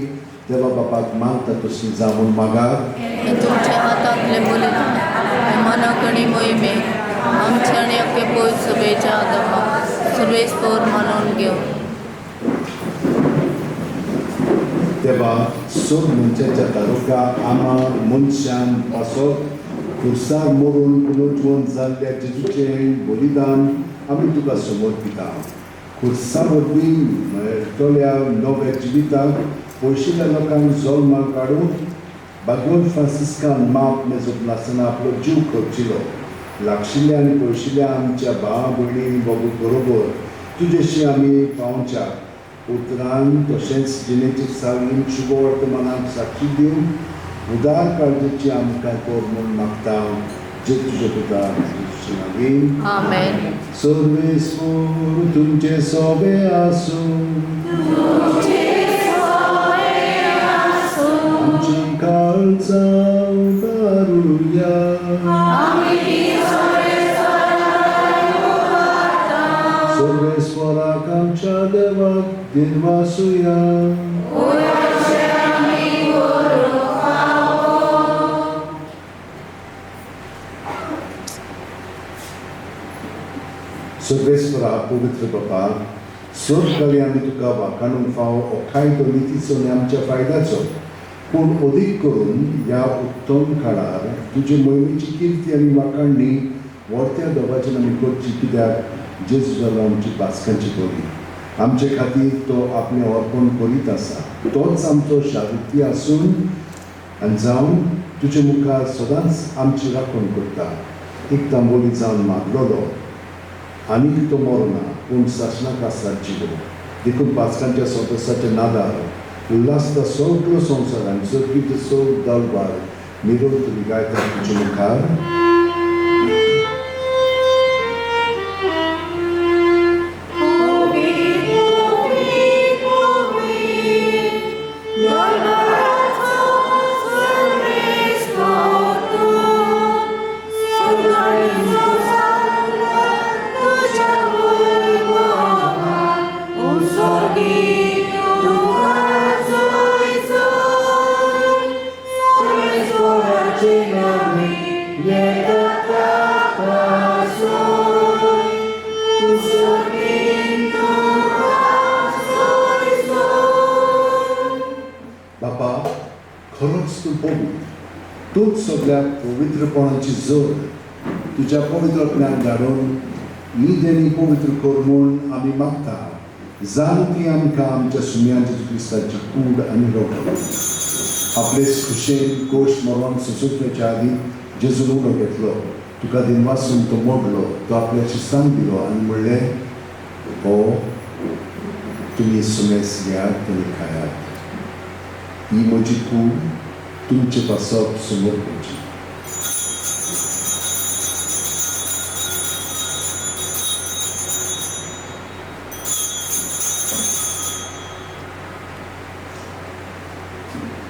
देवा बापाक मागता तशी जावन मागात तुमच्या हातांतले बलिदान मनाकणी मोहिमेक आमचे आनी अख्खे पळय सभेच्या आदाराक सर्वेस्पर मानून घेवं. देवा सोब मनशाच्या तालुका आमा मनशान पासत खुर्सार मरून पुनर्जीवन जाल्ल्या जेजूचें बलिदान आमी तुका समर्पिता. खुर्सा वरवीं मेळटल्या नव्या जिविताक पयशिल्ल्या लोकांक जल्माक काडून भगवंत फ्रांसिस्कान माप मेजत नासतना आपलो जीव खर्चिलो. लागशिल्ल्या आनी पयशिल्ल्या आमच्या भावा भयणी बरोबर तुजेशी आमी पावच्या उतरान तशेंच जिणेची सावळीन शुभ वर्तमानाक साक्षी दिवन उदार काळजेची आमकां कर म्हूण मागता जे तुजे पुता लागीं आमेन. सर्वेस्वर तुमचे सोबे आसूं आमची काळजां उबारुया सर्वेस्वराक आमच्या देवाक दिनवासुया सर्वेस्वरा पवित्र बापा सोद काळी आमी तुका वाखाणूंक फाव ओखाय तो नितीचो आनी आमच्या फायद्याचो पूण अदीक करून ह्या उत्तम काळार तुजे मोहिमेची किर्ती आनी वाखाणणी व्हरत्या दोगाच्यान आमी करची कित्याक जेजू जालो आमची पासकांची बळी. आमचे खातीर तो आपलें अर्पण करीत आसा तोच आमचो शारिती आसून आनी जावन तुजे मुखार सदांच आमची राखण करता. एक तांबोली जावन मागलोलो आनीक तो मरना पूण सासणाक आसा जिवो देखून पासकांच्या सदस्याच्या नादार उल्हासता सगळो संवसार आनी सर्गीत सग दलबार निरोध तुमी गायता तुजे मुखार Yeah. बापा खरोच तूं पवित्र, तूंच सगळ्या पवित्रपणाची जोड तुज्या पवित्रपणान धाडून ही देणी पवित्र कर म्हूण आमी मागता. जाण ती आमकां आमच्या सुम्यांच्या क्रिस्ताची कूड आनी रोग आपले खुशेन कोश मरण सुसुकण्याच्या आदी जेजून उडो घेतलो, तुका दिनवासून तो मोडलो, तो आपल्या शिस्तांक दिलो आनी म्हणलें हो तुमी सुमेस घेयात आनी खायात. ही म्हजी कूड, तुमचे पासप समोर पडची.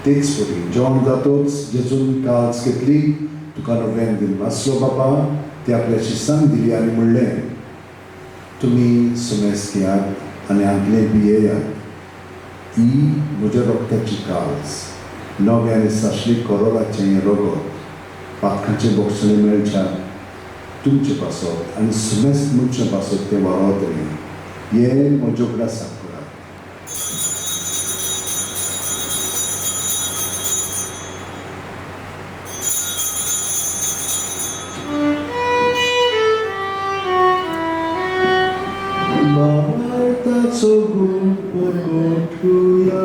तेच परी जेवण जातोच जेजून काळज घेतली, तुका नव्यान दिन वाचलो बापा, ते आपल्या शिस्तांक दिली आनी म्हणलें तुमी सुमेस घेयात आनी आदलें पियेयात. ही म्हज्या रोगताची काळज, नव्यान साशली कोरोलाचें रगत पातकांचे बोक्षणे मेळच्या तुमचे पासत आनी सुमेस मुचे पासत तें वावतलें. हे म्हज्या उगडासाक करात. Martaco grupo gotuya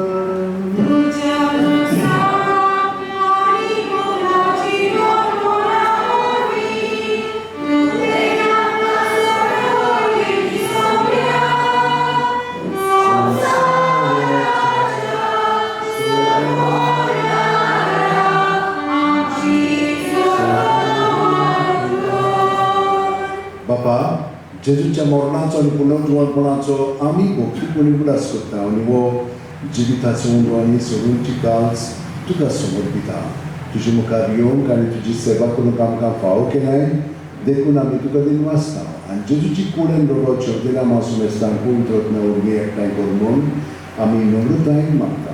Bapa, जेजूच्या मरणाचो आनी पुनर्जीवनपणाचो आमी भोगीपणी उलास करता आनी हो जिविताचो उंडो आनी सोडूंची काळज तुका समर्पिता. तुजे मुखार येवंक आनी तुजी सेवा करूंक आमकां फावो केल्याय देखून आमी तुका दिन वाचता आनी जेजूची कुडेन रगत शेवटेल्या मासूम मेस्तान पवित्र रत्न उर्मी एकठांय कर म्हूण आमी नम्रतायेन मागता.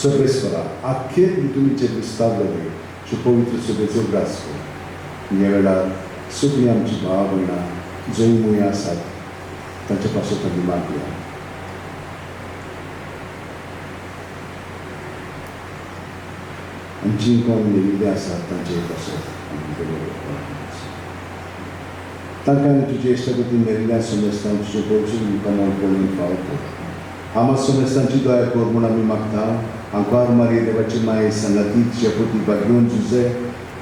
सर्वेस्परा आख्खेर तुमीचे विस्तारले चे पवित्र सभेचो ग्रास कर. ह्या वेळार सगळीं आमची भाव भयणां जंय मुय आसात तांचे पासत आमी मागया. आनी जीं कोण मेलिल्ले आसात तांचे पासत तांकां आनी तुजे इश्टगती मेरिल्ल्या सुमेस्तान तुजे पवित्र मुखार पळोवन फावो कर. आमा सुमेस्तांची दया कर म्हूण आमी मागता. आंकार मारी देवाची माय संगाती तुजे पती भाग्योन जुजे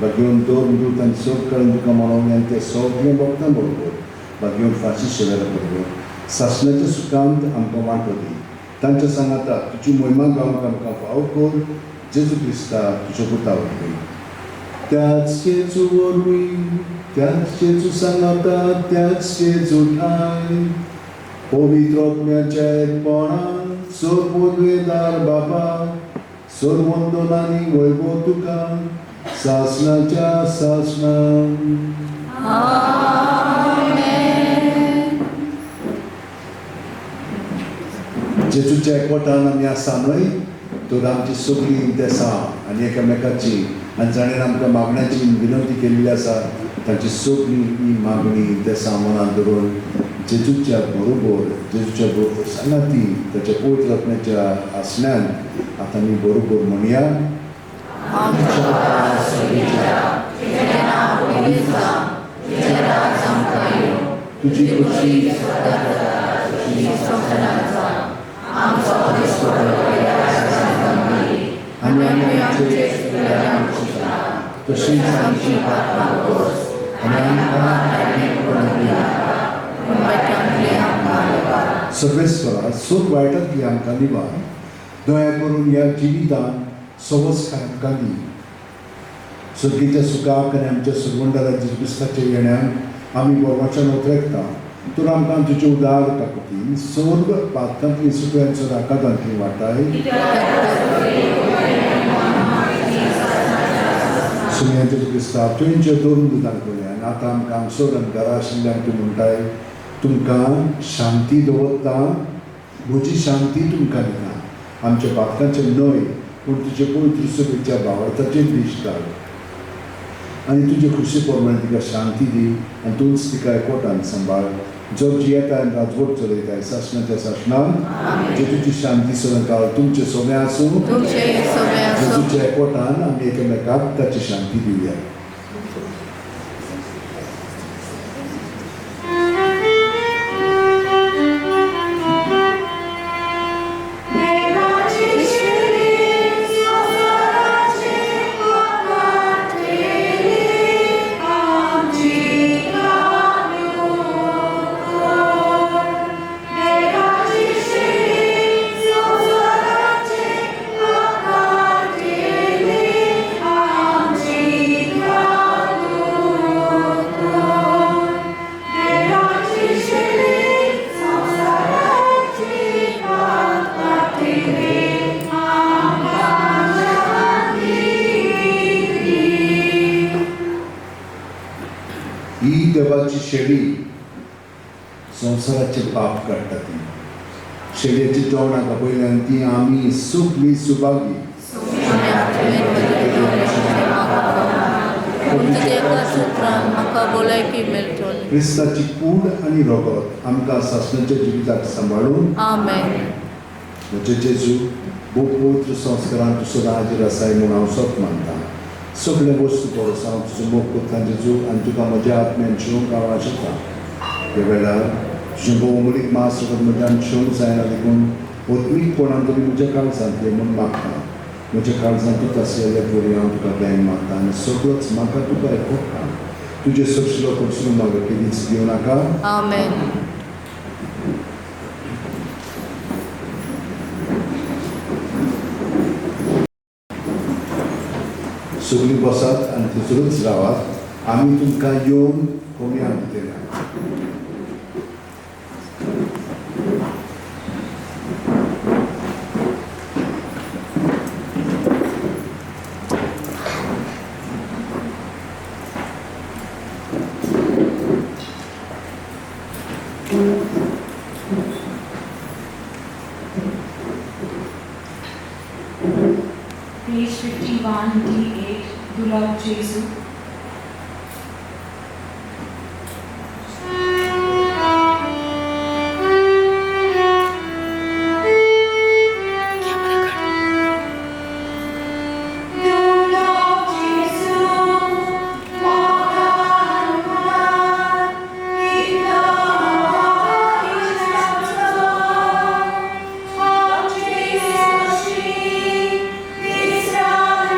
भाग्योन दोन दूत आनी सोद कळून तुका मनोवंक आनी ते सगळें भक्तां बरोबर भाग्योन फाशी शेवेरा बरोबर सासणाच्या सुखांत आमकां वांटो दी. तांच्या सांगाता तुजी महिमा गावंक आमकां फावो कर. जेजू क्रिस्ता तुज्या पुता वरवीं त्याच जेजू वरवीं त्याच जेजू सांगाता त्याच जेजू ठाय पवित्र आत्म्याच्या एकपणान सर्वोदयदार बापा सर्वोंदन आनी वैभव तुका सासणाच्या सासणान. जेजूच्या एकवटान आमी आसा न्हय, तर आमची सगळीं देसां आनी एकामेकाची आनी जाणेन आमकां मागण्याची विनंती केल्ली आसा तांची सगळीं ही मागणी देसां मनान धरून जेजूच्या बरोबर सांगाती ताच्या पवित्र आत्म्याच्या आसण्यान आतां आमी बरोबर म्हणया. तुजी खुशी आनी आमी आमचे तशीच आमची सर्वेस्वरा सूख वायटांतली आमकां निवार. दया करून ह्या जिवितान सवस आमकां दी. सर्गीच्या सुखाक आनी आमच्या सुरवंडाराच्या क्रिस्ताच्या येण्याक आमी वचन उतरकता. तर आमकां तुजे उदार काकुती सर्व पातकांतली सुख्यांचो राखादांतली वाटाय. सुम्यांचे क्रिस्ता तुमचे दोन दुदान कडल्यान आतां आमकां हांगसर आनी घरा आशिल्ल्यान तूं म्हणटाय तुमकां शांती दवरता, म्हजी शांती तुमकां दिता. आमच्या पातकांचें न्हय पूण तुजे पवित्र सभेच्या भावार्थाचेर दीश घाल आनी तुजे खुशी प्रमाणे तिका शांती दी आनी तूंच तिका एकवटान सांबाळ. जो जियेता आनी राजवट चलयता शासनाच्या शासनान जेजूची शांती सदांकाळ तुमचे सोबे आसूं तुमचे सोबे आसूं जेजूच्या एकवटान आमी एकामेकाक ताची शांती दिवया. ही देवाची शेळी संवसाराचे पाप काडटा ती शेळयेची जेवणाक पयल्यान ती आमी सुखली सुभागी म्हाका भलायकी मेळटली. क्रिस्ताची कूड आनी रगत आमकां शासनाच्या जिविताक सांबाळून आमेन. म्हजे जेजू खूब पवित्र संस्कारान तूं सदां हाजीर आसाय म्हूण हांव सोत मानतां. सगळे वस्तू परस हांव तुजो मोग करतां जेजू आनी तुका म्हज्या आत्म्यान जिवंक हांव आशितां. ह्या वेळार तुजें भोवमणीक मास रगत म्हज्यान शिवंक जायना देखून ओत्मीकपणान तुमी म्हज्या काळजांत ये म्हूण मागता. म्हज्या काळजांतूच आसलेले परी हांव तुका दयन मागता आनी सगळोच म्हाका तुका एकवटा. तुजे सगळो कडसून म्हाका केलीच दिवं नाका. आमेन. सगळीं बसात आनी थंयसरूच रावात. आमी तुमकां येवन कोंबयां दितल्या. Page 51, D8, Beloved Jesus. Israel,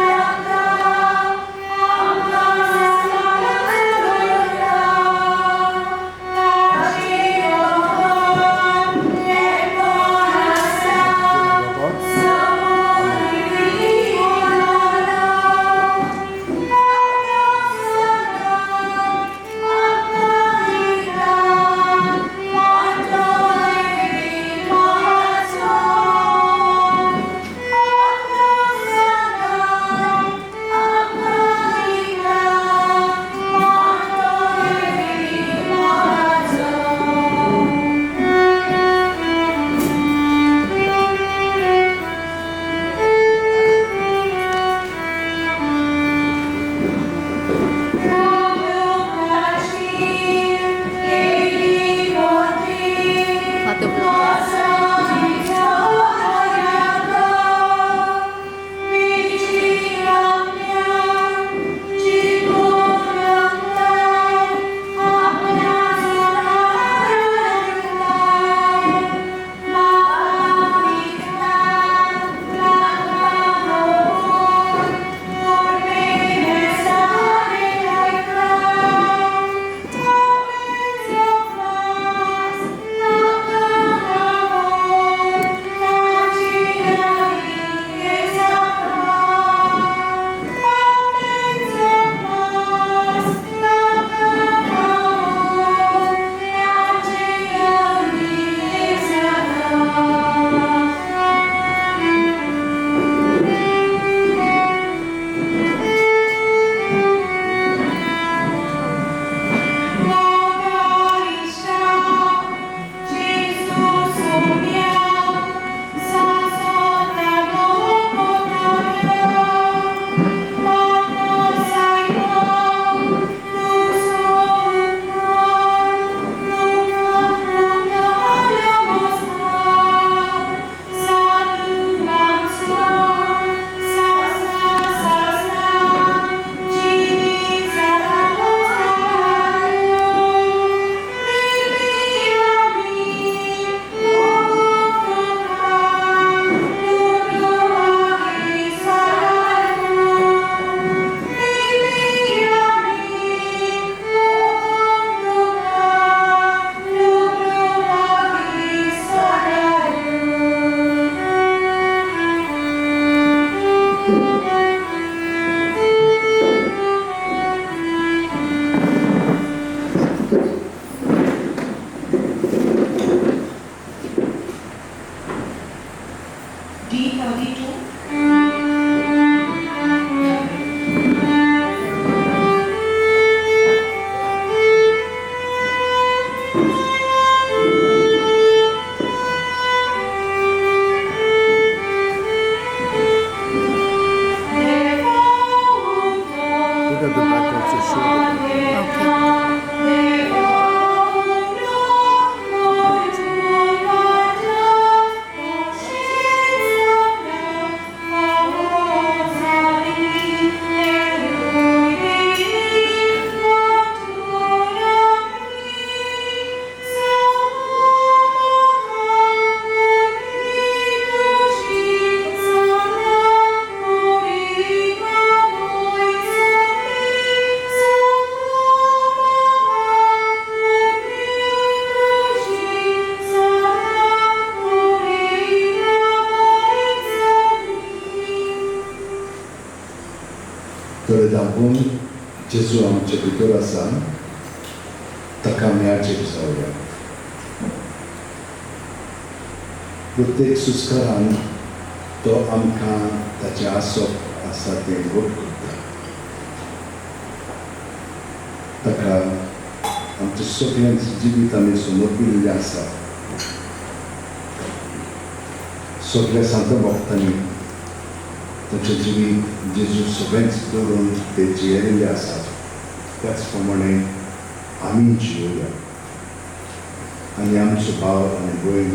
które dałbym Jezu आमचे भितर आसा ताका मेळचें जावया. प्रत्येक सुस्कारान तो आमकां ताचें आसप आसा तें घोट करता. ताका आमचें सगळ्यांचें जिवीत आमी समर्पिल्लें आसा. सगळ्या संत भक्तांनी ताचें जिवीत जेजू सगळेंच दवरून ते जियेल्ले आसात. त्याच प्रमाणे आमी जियोया आनी आमचे भाव आनी भयण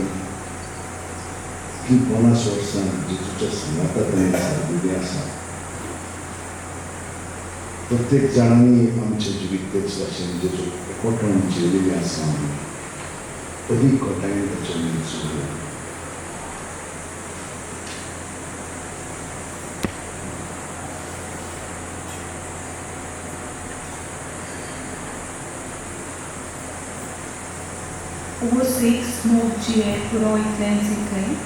ही 50 वर्सां जेजूच्या संगातांत सारकिल्लीं आसा. प्रत्येक जाणांनी आमचें जिवीत तेच भाशेन जेजू एकवटान जियेलेलीं आसा. अदीक खोटायेन ताचें जियोया. Over 6 smoke GA Puroi cleansing claim.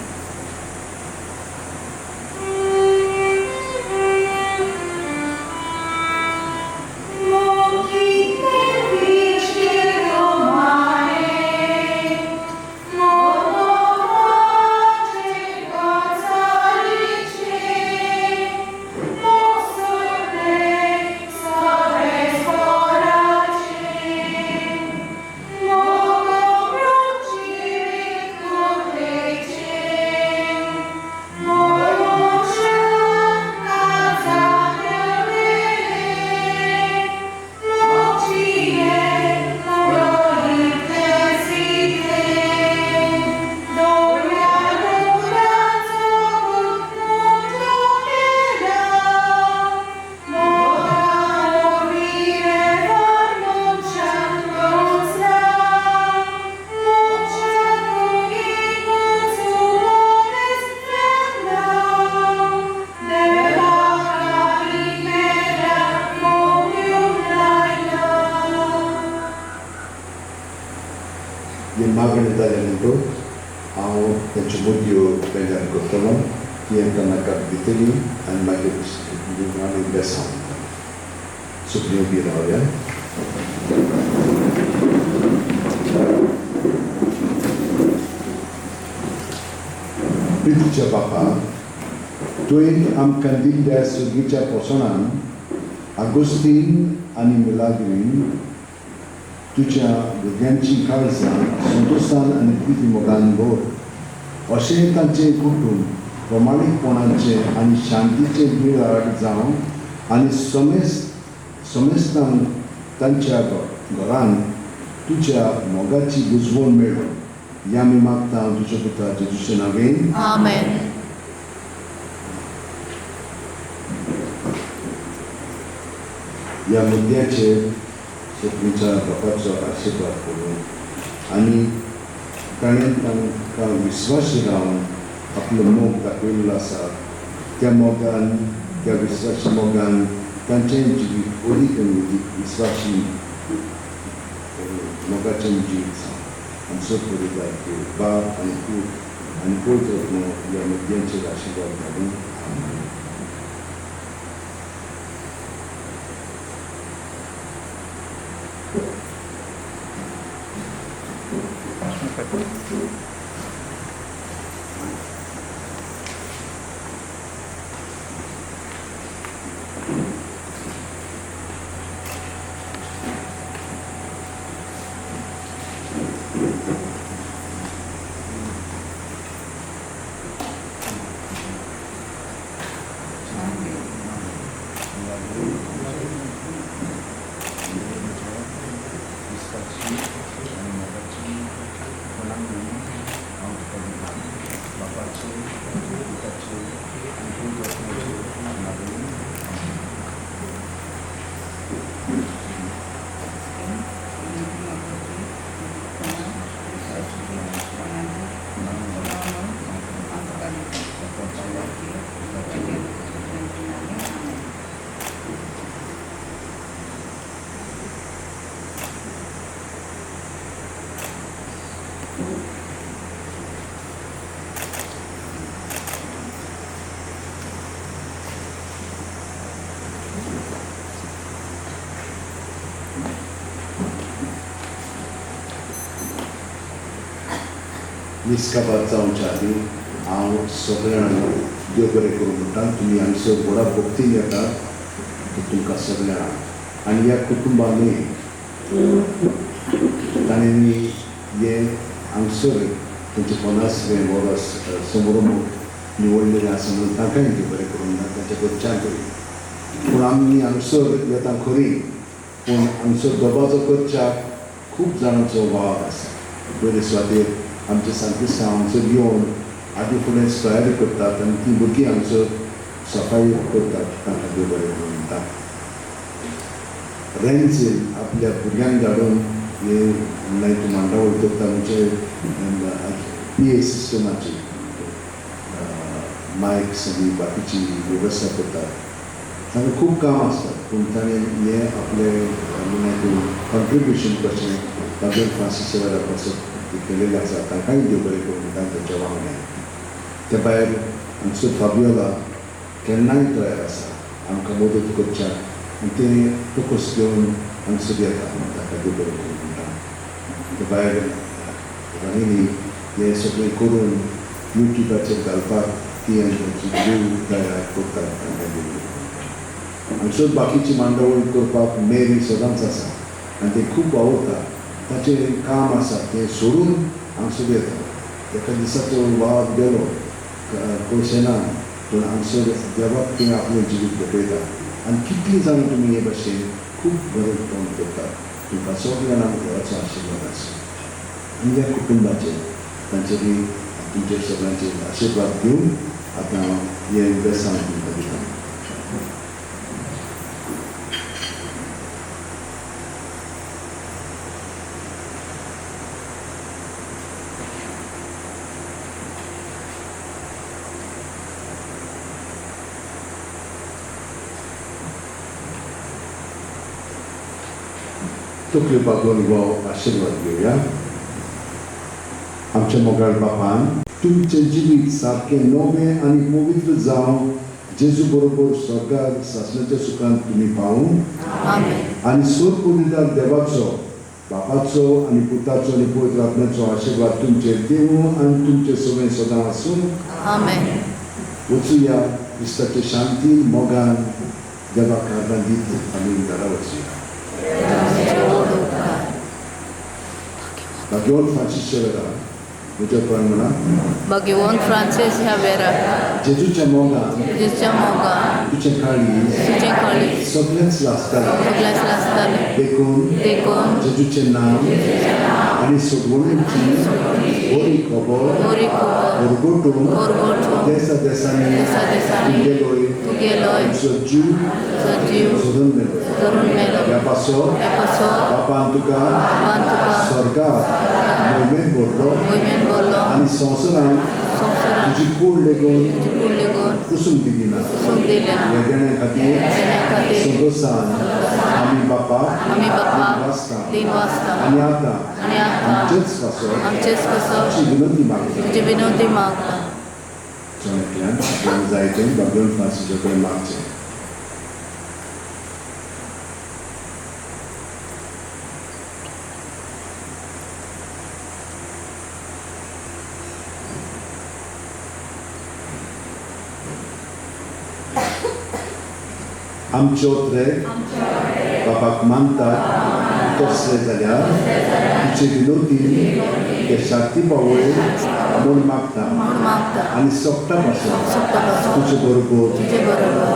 Magna talento ao contributo pela Contextual que entra na capitali and magis divine lesson. Supreme Biraya. Piticha Bapa, tuin am candida sugicha posonan, Agustin ani milagrin, तुझ्या भुरग्यांची काळजां संतोशान आनी प्रिती मोगान भर. अशें तांचें कुटूंब प्रमाणीकपणाचें आनी शांतीचें बिराड जावं आनी समेस्तांक तांच्या घरांत तुज्या मोगाची बुजवण मेळो. ह्या आमी मागता तुज्या पुता जेजूचे नांवेन. आमेन. ह्या मुद्द्याचेर तुमच्या बापाचो आशिर्वाद करून आनी ताणें तांकां विस्वासी रावन आपलो मोग दाखयल्लो आसा. त्या मोगान त्या विस्वासी मोगान तांचें जिवीत अदीक आनी अदीक विस्वासी मोगाचें जिवीत जावं. आमी सत करिता की बाप आनी पूत आनी पवित्र आत्मो ह्या मुद्द्यांचेर आशिर्वाद घालून. आमेन. निस्कापात जावच्या आदी हांव सगळ्यांक देव बरें करूं म्हणटा. तुमी हांगसर व्हडा भक्तीन येतात तुमकां सगळ्यांक आनी ह्या कुटुंबांनी ताणेंनी हे हांगसर तेंचे 50वें वर्स समारंभ निवडलेले आसा म्हणून तांकांय देव बरें करूं म्हणटा, तांच्या घरच्यां कडेन. पूण आमी हांगसर येता खरी, पूण हांगसर दोबाजो करच्याक खूब जाणांचो वावर आसा. पयले सुवातेर आमचे सांतिस्तांव हांगसर येवन आदी फुडें तयारी करतात आनी ती भुरगीं हांगसर सफाई करतात. तांकां देव बरें करूं म्हणटा. रेन्सील आपल्या भुरग्यांक धाडून हे लायक मांडावळ करता म्हणजे PA सिस्टमाची मायक्स आनी बाकीची वेवस्था करतात. तांकां खूब काम आसता, पूण ताणें हें आपलें कॉन्ट्रिब्युशन कशें ताजेर फ्रांसीस सेवेरा पासत केलेलें आसा. तांकांय देव बरें करूं म्हणटा तांच्या वांगडा. त्या भायर हांगसर फाबियोला केन्नाय तयार आसा आमकां मदत करच्याक आनी ते तोकस घेवन हांगसर येता. ताका देव बरें करूं म्हणटा. त्या भायर राणीनी हें सगळें करून युट्यूबाचेर घालपाक ती आनी तांची देव तयार करतात. तांकां देव बरें करूं. हांगसर बाकीची मांडावळ करपाक मेरी सदांच आसा आनी ते खूब आवडटा. ताचें काम आसा तें सोडून हांगसर येता. एका दिसाचो वाद गेलो पयशे ना, पूण हांगसर देवाक ती आपलें जिवीत भेटयता. आनी कितलीं जाण तुमी हे भाशेन खूब बरें काम करतात. तुमकां सगळ्यांक देवाचो आशिर्वाद आसा. आनी ह्या कुटुंबाचेर तांचेरी तुमचे सगळ्यांचेर आशिर्वाद दिवन आतां हे बेसान तुमकां दिता. तकली पागून वो आशिर्वाद घेवया. आमच्या मोगाळ बापान तुमचें जिवीत सारकें नवें आनी पवित्र जावं जेजू बरोबर स्वर्गांत सासणाच्या सुखांत तुमी पावूं आनी सोद पवित्रार देवाचो बापाचो आनी पुताचो आनी पवित्र आत्म्याचो आशिर्वाद तुमचेर देवूं आनी तुमचें सगळें सदां आसूं. वचुया क्रिस्ताचे शांती मोगान देवाक आदार दीत आमी घरा वचुया. भाग्यवान फ्रांसीस सेवेरा म्हज्या प्रमाणा भाग्यवान फ्रांसीस ह्यावेरा जेजूच्या मोगान तुजें काळी सगळेंच लासतालें देखून जेजूचें नांव आनी सगळ्यांची बरी खबर ओरगोटून देसा देसांनी तुगेलोय जीव सोडून मेलो. ह्या पासो बापान तुका स्वर्गांत मोहिमेन व्हरलो आनी संवसारांत तुजी कूड लेगून कुसून दिना. ह्या देण्या खातीर सदोसान आमी बापाक वाचता आनी आतां आमचेच कसो तुजी विनंती मागता. जणांतल्यान जायतें भाग्यवान फ्रांसीसा कडेन मागचें. आमचे ओत्रेक बापाक मानतात तसले जाल्यार तुजे विनोदी ते शांती पावय म्हूण मागता आनी सोपता पासून तुजे बरोबर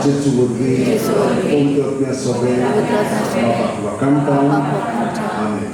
जेजू वरवीं पवित्र आत्म्या सोबे बापाक वखणटा. आमेन.